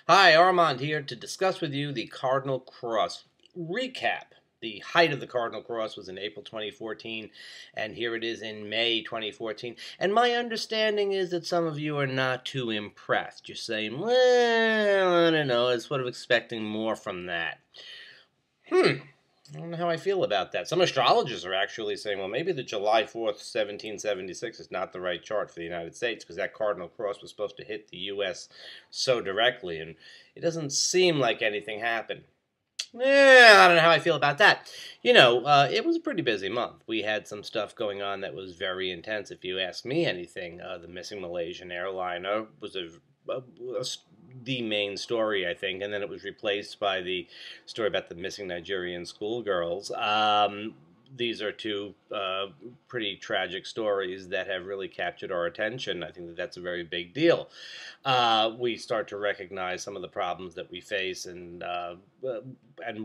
Hi, Armand here to discuss with you the Cardinal Cross recap. The height of the Cardinal Cross was in April 2014, and here it is in May 2014. And my understanding is that some of you are not too impressed. You're saying, well, I don't know, I was sort of expecting more from that. I don't know how I feel about that. Some astrologers are actually saying, well, maybe the July 4th, 1776 is not the right chart for the United States because that Cardinal Cross was supposed to hit the U.S. so directly, and it doesn't seem like anything happened. I don't know how I feel about that. It was a pretty busy month. We had some stuff going on that was very intense. If you ask me anything, the missing Malaysian airliner was the main story, I think, and then it was replaced by the story about the missing Nigerian schoolgirls. These are two pretty tragic stories that have really captured our attention. I think that that's a very big deal. We start to recognize some of the problems that we face and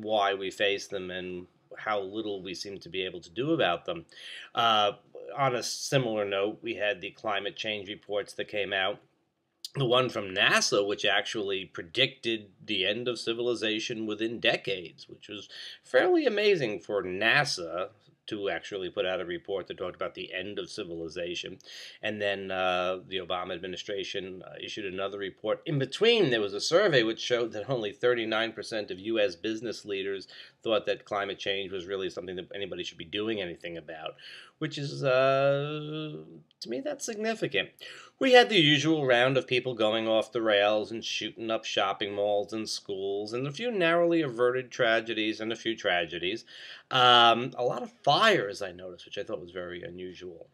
why we face them and how little we seem to be able to do about them. On a similar note, we had the climate change reports that came out. The one from NASA, which actually predicted the end of civilization within decades, which was fairly amazing for NASA to actually put out a report that talked about the end of civilization. And then the Obama administration issued another report. In between, there was a survey which showed that only 39% of U.S. business leaders thought that climate change was really something that anybody should be doing anything about, which is, to me, that's significant. We had the usual round of people going off the rails and shooting up shopping malls and schools, and a few narrowly averted tragedies and a few tragedies. A lot of fires, I noticed, which I thought was very unusual.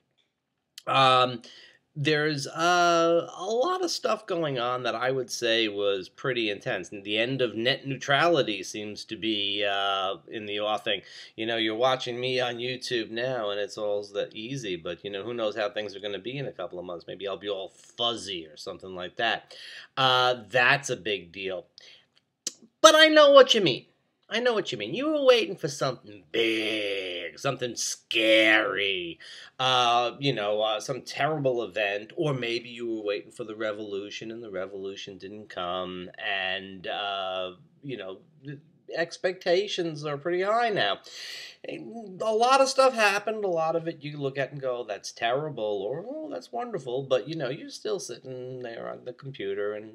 There's a lot of stuff going on that I would say was pretty intense. And the end of net neutrality seems to be in the offing. You're watching me on YouTube now, and it's all that easy. But, who knows how things are going to be in a couple of months. Maybe I'll be all fuzzy or something like that. That's a big deal. But I know what you mean. I know what you mean. You were waiting for something big, something scary, some terrible event, or maybe you were waiting for the revolution and the revolution didn't come, and, expectations are pretty high now. A lot of stuff happened. A lot of it you look at and go, that's terrible, or, oh, that's wonderful. But, you're still sitting there on the computer and,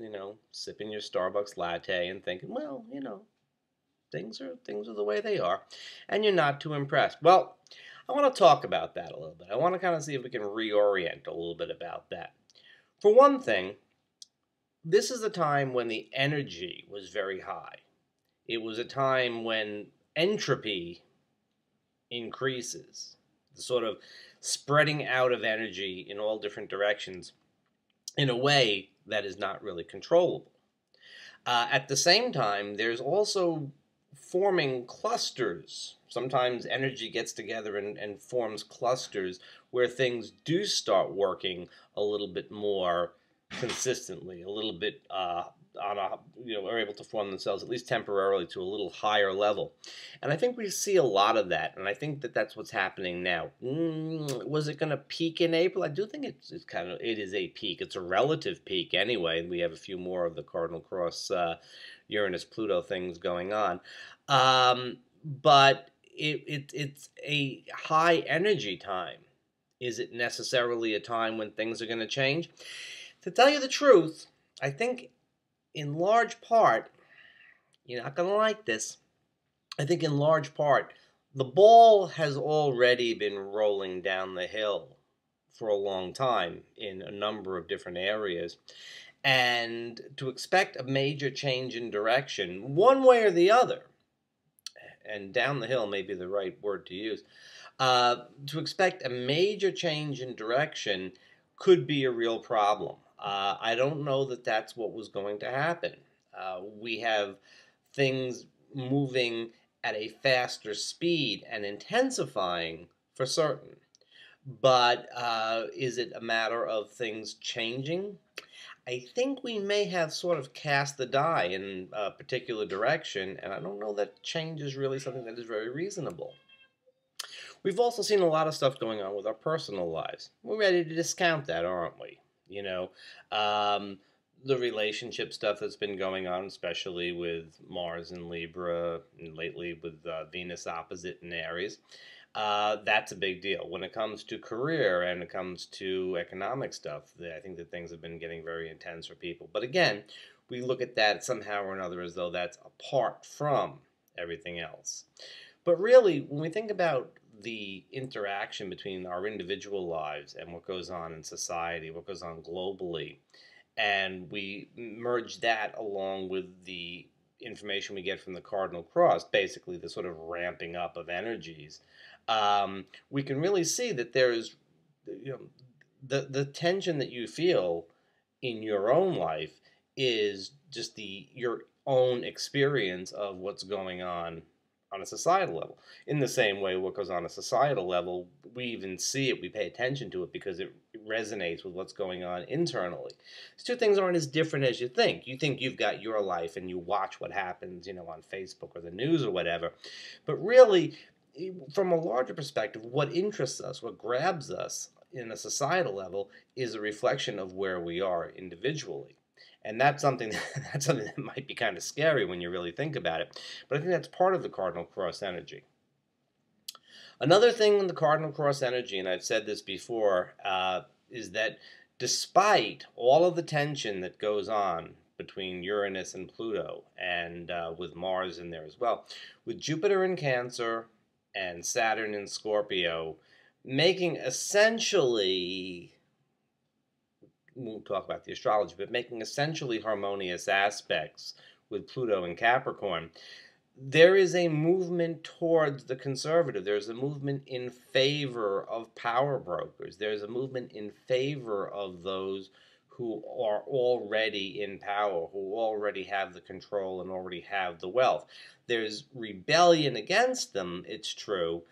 sipping your Starbucks latte and thinking, well, things are the way they are, and you're not too impressed. Well, I want to talk about that a little bit. I want to kind of see if we can reorient a little bit about that. For one thing, this is a time when the energy was very high. It was a time when entropy increases, the sort of spreading out of energy in all different directions in a way that is not really controllable. At the same time, there's also forming clusters. Sometimes energy gets together and forms clusters where things do start working a little bit more consistently, a little bit are able to form themselves at least temporarily to a little higher level. And I think we see a lot of that, and I think that that's what's happening now. Was it going to peak in April? I do think it is a peak. It's a relative peak anyway. We have a few more of the Cardinal Cross Uranus-Pluto things going on. But it's a high energy time. Is it necessarily a time when things are going to change? To tell you the truth, I think in large part, you're not going to like this, I think in large part, the ball has already been rolling down the hill for a long time in a number of different areas. And to expect a major change in direction, one way or the other, and down the hill may be the right word to use, to expect a major change in direction could be a real problem. I don't know that that's what was going to happen. We have things moving at a faster speed and intensifying for certain. But is it a matter of things changing? I think we may have sort of cast the die in a particular direction, and I don't know that change is really something that is very reasonable. We've also seen a lot of stuff going on with our personal lives. We're ready to discount that, aren't we? Um, the relationship stuff that's been going on, especially with Mars and Libra, and lately with Venus opposite in Aries. That's a big deal. When it comes to career and it comes to economic stuff, I think that things have been getting very intense for people. But again, we look at that somehow or another as though that's apart from everything else. But really, when we think about the interaction between our individual lives and what goes on in society, what goes on globally, and we merge that along with the information we get from the Cardinal Cross, basically the sort of ramping up of energies, we can really see that there's, you know, the tension that you feel in your own life is just your own experience of what's going on a societal level. In the same way, what goes on a societal level, we even see it, we pay attention to it because it resonates with what's going on internally. These two things aren't as different as you think. You think you've got your life and you watch what happens, on Facebook or the news or whatever. But really, from a larger perspective, what interests us, what grabs us in a societal level is a reflection of where we are individually. And that's something that might be kind of scary when you really think about it. But I think that's part of the Cardinal Cross energy. Another thing in the Cardinal Cross energy, and I've said this before, is that despite all of the tension that goes on between Uranus and Pluto, and with Mars in there as well, with Jupiter in Cancer and Saturn in Scorpio, making essentially, we'll talk about the astrology, but making essentially harmonious aspects with Pluto and Capricorn, there is a movement towards the conservative. There's a movement in favor of power brokers. There's a movement in favor of those who are already in power, who already have the control and already have the wealth. There's rebellion against them, it's true,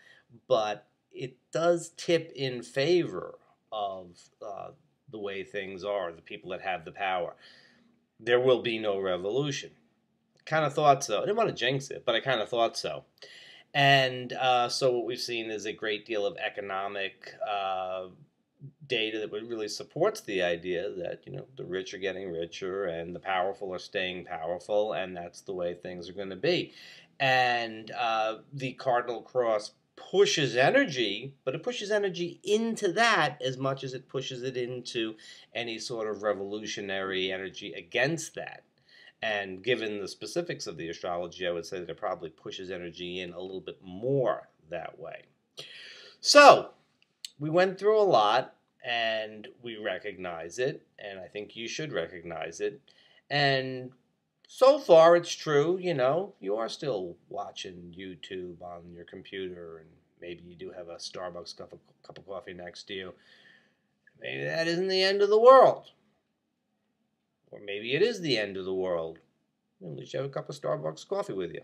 but it does tip in favor of the way things are, the people that have the power. There will be no revolution. Kind of thought so. I didn't want to jinx it, but I kind of thought so. And so what we've seen is a great deal of economic data that really supports the idea that, the rich are getting richer and the powerful are staying powerful, and that's the way things are going to be. And the Cardinal Cross pushes energy, but it pushes energy into that as much as it pushes it into any sort of revolutionary energy against that. And given the specifics of the astrology, I would say that it probably pushes energy in a little bit more that way. So, we went through a lot, and we recognize it, and I think you should recognize it. And so far, it's true, you are still watching YouTube on your computer, and maybe you do have a Starbucks cup of coffee next to you. Maybe that isn't the end of the world. Or maybe it is the end of the world. At least you have a cup of Starbucks coffee with you.